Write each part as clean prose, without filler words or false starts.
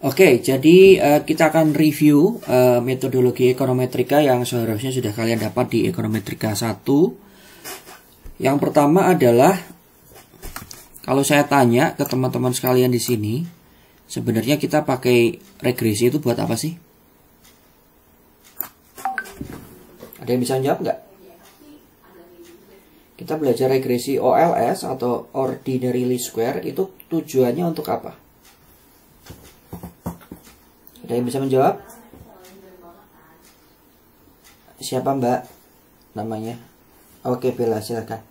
Oke, jadi kita akan review metodologi ekonometrika yang seharusnya sudah kalian dapat di ekonometrika 1. Yang pertama adalah, kalau saya tanya ke teman-teman sekalian di sini, sebenarnya kita pakai regresi itu buat apa sih? Ada yang bisa jawab nggak? Kita belajar regresi OLS atau Ordinary Least Square itu tujuannya untuk apa? Ada yang bisa menjawab? Siapa Mbak namanya? Oke, Bella, silakan.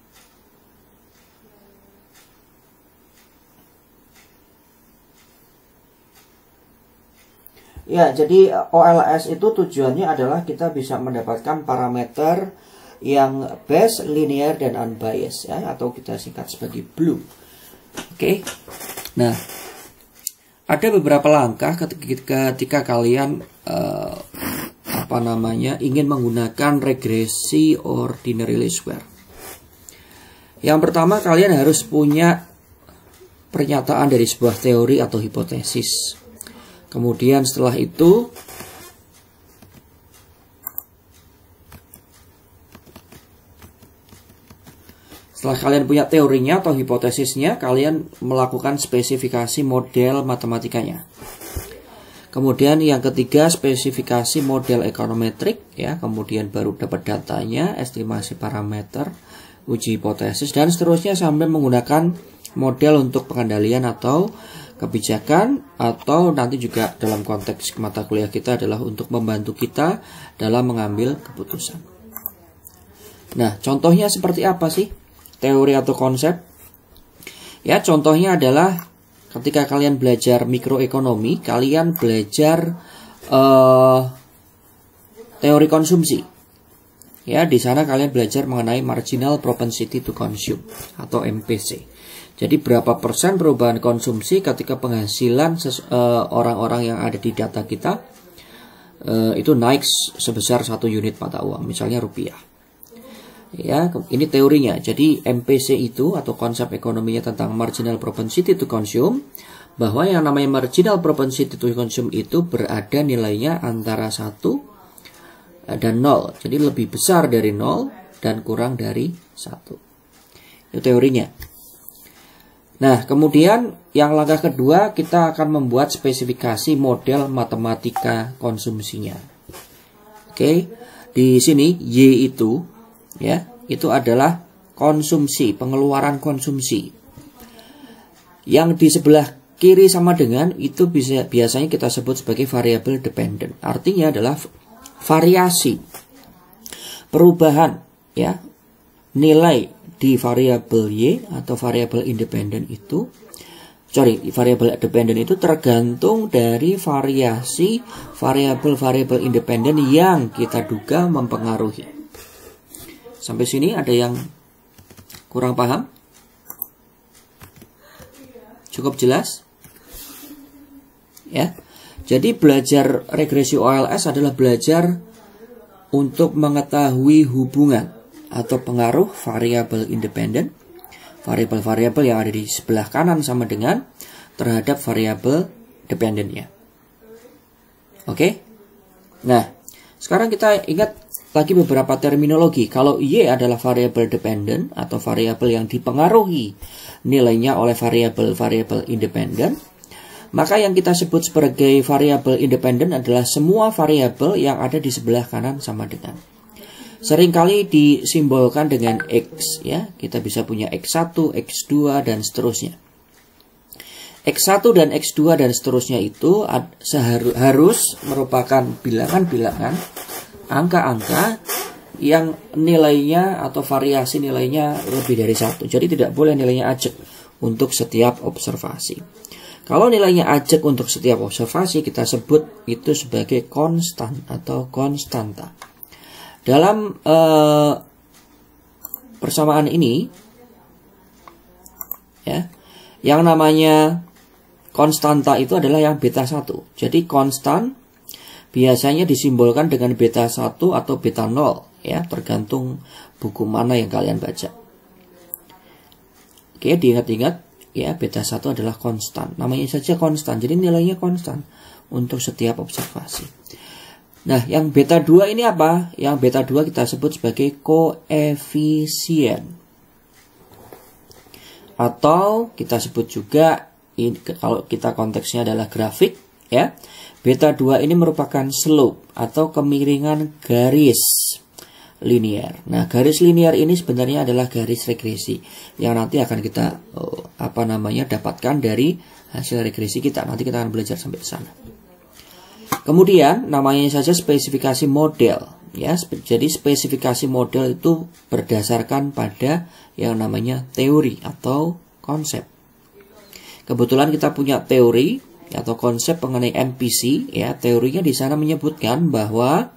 Ya, jadi OLS itu tujuannya adalah kita bisa mendapatkan parameter yang base, linear, dan unbiased, ya, atau kita singkat sebagai BLUE. Oke. Nah, ada beberapa langkah ketika kalian ingin menggunakan regresi Ordinary Least Square. Yang pertama, kalian harus punya pernyataan dari sebuah teori atau hipotesis. Kemudian setelah itu setelah kalian punya teorinya atau hipotesisnya, kalian melakukan spesifikasi model matematikanya. Kemudian yang ketiga, spesifikasi model ekonometrik, ya. Kemudian baru dapat datanya, estimasi parameter, uji hipotesis, dan seterusnya sampai menggunakan model untuk pengendalian atau kebijakan, atau nanti juga dalam konteks mata kuliah kita adalah untuk membantu kita dalam mengambil keputusan. Nah, contohnya seperti apa sih teori atau konsep? Ya, contohnya adalah ketika kalian belajar mikroekonomi, kalian belajar teori konsumsi. Ya, di sana kalian belajar mengenai marginal propensity to consume atau MPC. Jadi berapa persen perubahan konsumsi ketika penghasilan orang-orang yang ada di data kita itu naik sebesar 1 unit mata uang, misalnya rupiah. Ya, ini teorinya. Jadi MPC itu atau konsep ekonominya tentang marginal propensity to consume, bahwa yang namanya marginal propensity to consume itu berada nilainya antara 1 dan 0. Jadi lebih besar dari 0 dan kurang dari 1. Itu teorinya. Nah, kemudian yang langkah kedua, kita akan membuat spesifikasi model matematika konsumsinya. Oke, di sini Y itu, ya, itu adalah konsumsi, pengeluaran konsumsi. Yang di sebelah kiri sama dengan itu biasanya kita sebut sebagai variable dependent. Artinya adalah variasi, perubahan, ya, nilai di variabel Y atau variabel independen itu, variabel dependen itu tergantung dari variasi variabel-variabel independen yang kita duga mempengaruhi. Sampai sini ada yang kurang paham? Cukup jelas? Ya. Jadi belajar regresi OLS adalah belajar untuk mengetahui hubungan atau pengaruh variabel independen, variabel-variabel yang ada di sebelah kanan sama dengan terhadap variabel dependennya. Oke? Nah, sekarang kita ingat lagi beberapa terminologi. Kalau Y adalah variabel dependent atau variabel yang dipengaruhi nilainya oleh variabel-variabel independen, maka yang kita sebut sebagai variabel independen adalah semua variabel yang ada di sebelah kanan sama dengan. Seringkali disimbolkan dengan X, ya. Kita bisa punya X1, X2, dan seterusnya. X1 dan X2 dan seterusnya itu harus merupakan bilangan-bilangan, angka-angka yang nilainya atau variasi nilainya lebih dari 1. Jadi tidak boleh nilainya ajek untuk setiap observasi. Kalau nilainya ajek untuk setiap observasi, kita sebut itu sebagai konstan atau konstanta. Dalam persamaan ini, ya, yang namanya konstanta itu adalah yang beta 1. Jadi konstan biasanya disimbolkan dengan beta 1 atau beta 0, ya, tergantung buku mana yang kalian baca. Oke, diingat-ingat, ya beta 1 adalah konstan. Namanya saja konstan, jadi nilainya konstan untuk setiap observasi. Nah, yang beta 2 ini apa? Yang beta 2 kita sebut sebagai koefisien. Atau kita sebut juga, kalau kita konteksnya adalah grafik, ya. Beta 2 ini merupakan slope atau kemiringan garis linear. Nah, garis linear ini sebenarnya adalah garis regresi yang nanti akan kita dapatkan dari hasil regresi kita. Nanti kita akan belajar sampai ke sana. Kemudian namanya saja spesifikasi model, ya. Jadi spesifikasi model itu berdasarkan pada yang namanya teori atau konsep. Kebetulan kita punya teori atau konsep mengenai MPC, ya. Teorinya di sana menyebutkan bahwa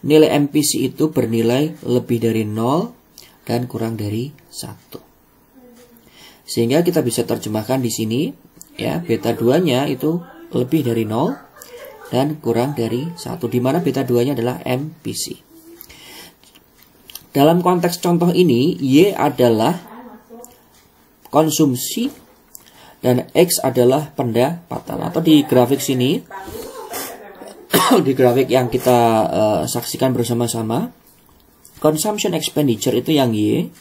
nilai MPC itu bernilai lebih dari 0 dan kurang dari 1. Sehingga kita bisa terjemahkan di sini, ya, beta 2-nya itu lebih dari 0 dan kurang dari 1, di mana beta 2-nya adalah MPC. Dalam konteks contoh ini, Y adalah konsumsi dan X adalah pendapatan. Atau di grafik sini, di grafik yang kita saksikan bersama-sama, consumption expenditure itu yang Y,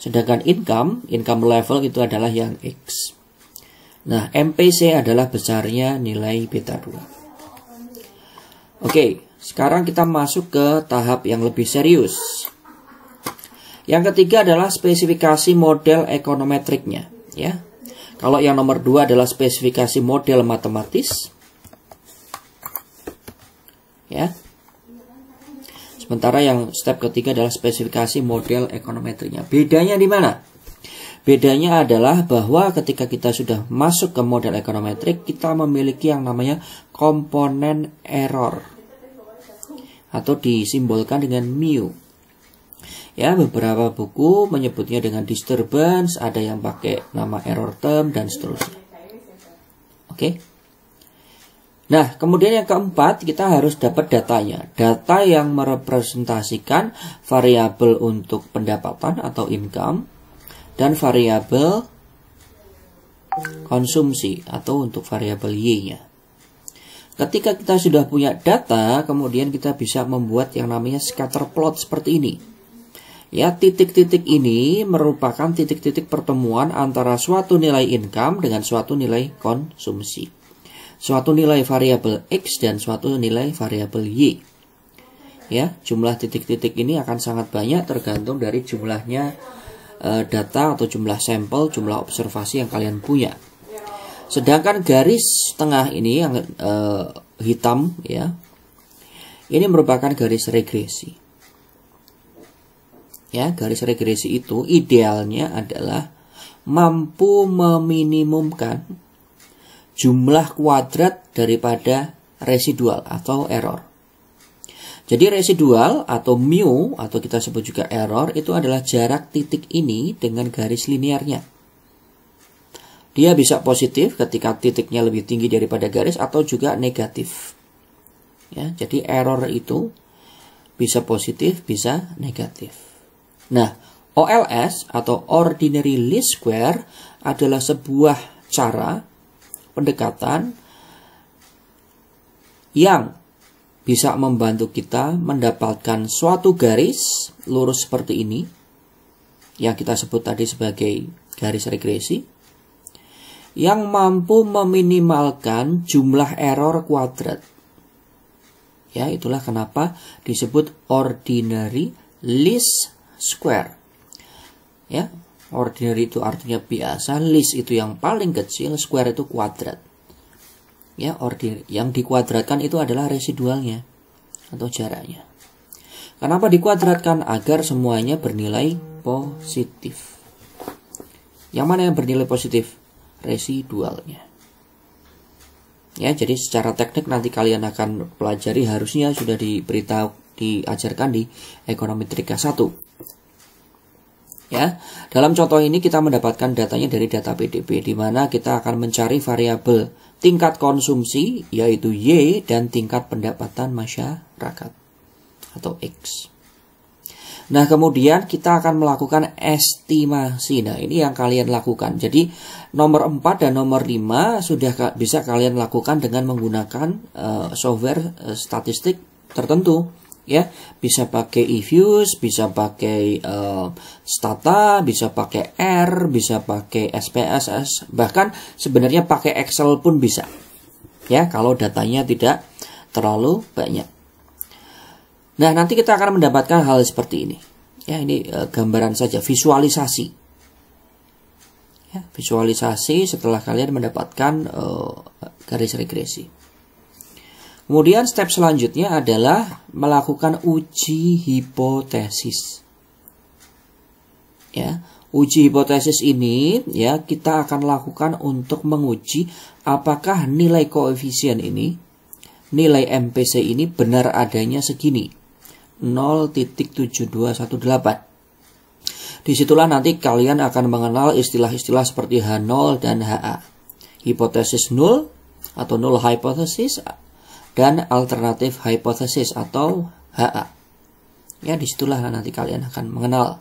sedangkan income level itu adalah yang X. Nah, MPC adalah besarnya nilai beta 2. Oke, sekarang kita masuk ke tahap yang lebih serius. Yang ketiga adalah spesifikasi model ekonometriknya, ya. Kalau yang nomor 2 adalah spesifikasi model matematis, ya. Sementara yang step ketiga adalah spesifikasi model ekonometriknya. Bedanya di mana? Bedanya adalah bahwa ketika kita sudah masuk ke model ekonometrik, kita memiliki yang namanya komponen error atau disimbolkan dengan mu. Ya, beberapa buku menyebutnya dengan disturbance, ada yang pakai nama error term dan seterusnya. Oke. Nah, kemudian yang keempat, kita harus dapat datanya. Data yang merepresentasikan variabel untuk pendapatan atau income dan variabel konsumsi atau untuk variabel Y-nya. Ketika kita sudah punya data, kemudian kita bisa membuat yang namanya scatter plot seperti ini. Ya, titik-titik ini merupakan titik-titik pertemuan antara suatu nilai income dengan suatu nilai konsumsi. Suatu nilai variabel X dan suatu nilai variabel Y. Ya, jumlah titik-titik ini akan sangat banyak tergantung dari jumlahnya data atau jumlah sampel, jumlah observasi yang kalian punya. Sedangkan garis tengah ini yang hitam, ya, ini merupakan garis regresi. Ya, garis regresi itu idealnya adalah mampu meminimumkan jumlah kuadrat daripada residual atau error. Jadi residual atau mu atau kita sebut juga error itu adalah jarak titik ini dengan garis linearnya. Dia bisa positif ketika titiknya lebih tinggi daripada garis atau juga negatif. Ya, jadi error itu bisa positif, bisa negatif. Nah, OLS atau ordinary least square adalah sebuah cara pendekatan yang bisa membantu kita mendapatkan suatu garis lurus seperti ini, yang kita sebut tadi sebagai garis regresi, yang mampu meminimalkan jumlah error kuadrat. Ya, itulah kenapa disebut ordinary least square. Ya, ordinary itu artinya biasa, least itu yang paling kecil, square itu kuadrat. Ya, ordinary yang dikuadratkan itu adalah residualnya atau jaraknya. Kenapa dikuadratkan? Agar semuanya bernilai positif. Yang mana yang bernilai positif? Residualnya. Ya, jadi secara teknik nanti kalian akan pelajari, harusnya sudah diajarkan di ekonometrika 1. Ya, dalam contoh ini kita mendapatkan datanya dari data PDB, di mana kita akan mencari variabel tingkat konsumsi yaitu Y dan tingkat pendapatan masyarakat atau X. Nah, kemudian kita akan melakukan estimasi. Nah, ini yang kalian lakukan. Jadi, nomor 4 dan nomor 5 sudah bisa kalian lakukan dengan menggunakan software statistik tertentu. Ya, bisa pakai eViews, bisa pakai Stata, bisa pakai R, bisa pakai SPSS, bahkan sebenarnya pakai Excel pun bisa. Ya, kalau datanya tidak terlalu banyak. Nah, nanti kita akan mendapatkan hal seperti ini. Ya, ini gambaran saja, visualisasi. Ya, visualisasi setelah kalian mendapatkan garis regresi. Kemudian step selanjutnya adalah melakukan uji hipotesis. Ya, uji hipotesis ini ya kita akan lakukan untuk menguji apakah nilai koefisien ini, nilai MPC ini benar adanya segini. 0.7218. Disitulah nanti kalian akan mengenal istilah-istilah seperti H0 dan HA. Hipotesis null atau null hypothesis dan alternatif hypothesis atau HA. Ya, disitulah nanti kalian akan mengenal.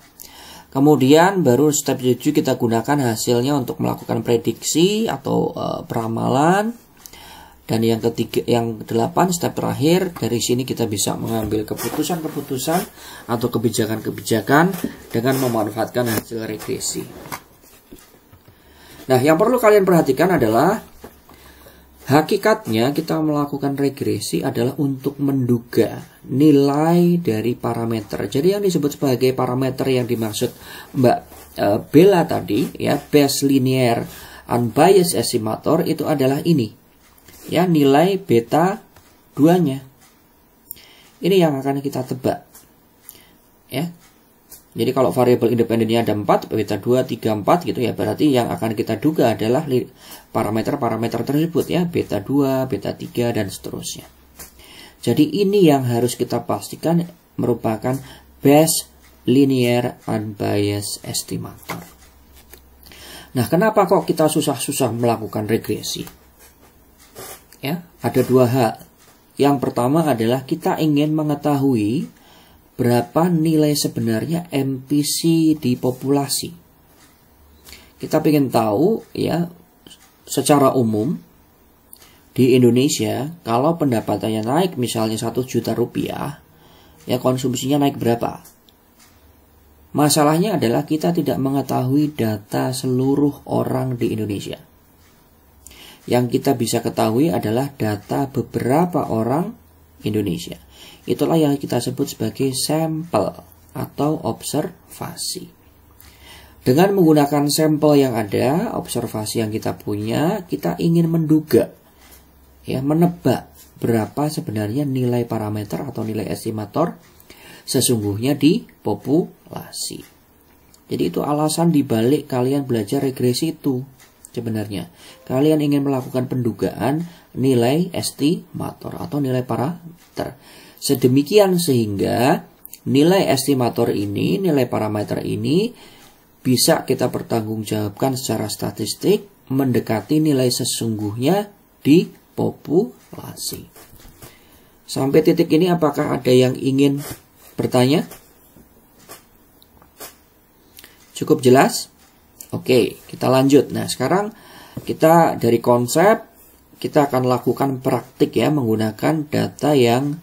Kemudian baru step 7 kita gunakan hasilnya untuk melakukan prediksi atau peramalan. Dan yang ketiga, yang 8 step terakhir, dari sini kita bisa mengambil keputusan-keputusan atau kebijakan-kebijakan dengan memanfaatkan hasil regresi. Nah, yang perlu kalian perhatikan adalah hakikatnya kita melakukan regresi adalah untuk menduga nilai dari parameter. Jadi yang disebut sebagai parameter yang dimaksud Mbak Bella tadi, ya, Bayes linear unbiased estimator, itu adalah ini. Ya, nilai beta 2-nya. Ini yang akan kita tebak. Ya. Jadi kalau variabel independennya ada 4, beta 2, 3, 4 gitu ya, berarti yang akan kita duga adalah parameter-parameter tersebut ya, beta 2, beta 3 dan seterusnya. Jadi ini yang harus kita pastikan merupakan Bayes linear unbiased estimator. Nah, kenapa kok kita susah-susah melakukan regresi? Ya, ada dua hal. Yang pertama adalah kita ingin mengetahui berapa nilai sebenarnya MPC di populasi. Kita ingin tahu ya, secara umum di Indonesia kalau pendapatannya naik misalnya 1 juta rupiah, ya konsumsinya naik berapa? Masalahnya adalah kita tidak mengetahui data seluruh orang di Indonesia. Yang kita bisa ketahui adalah data beberapa orang Indonesia. Itulah yang kita sebut sebagai sampel atau observasi. Dengan menggunakan sampel yang ada, observasi yang kita punya, kita ingin menduga, ya, menebak berapa sebenarnya nilai parameter atau nilai estimator sesungguhnya di populasi. Jadi itu alasan dibalik kalian belajar regresi itu. Sebenarnya, kalian ingin melakukan pendugaan nilai estimator atau nilai parameter. Sedemikian sehingga nilai estimator ini, nilai parameter ini bisa kita pertanggungjawabkan secara statistik mendekati nilai sesungguhnya di populasi. Sampai titik ini apakah ada yang ingin bertanya? Cukup jelas? Oke, kita lanjut. Nah, sekarang kita dari konsep, kita akan lakukan praktik ya, menggunakan data yang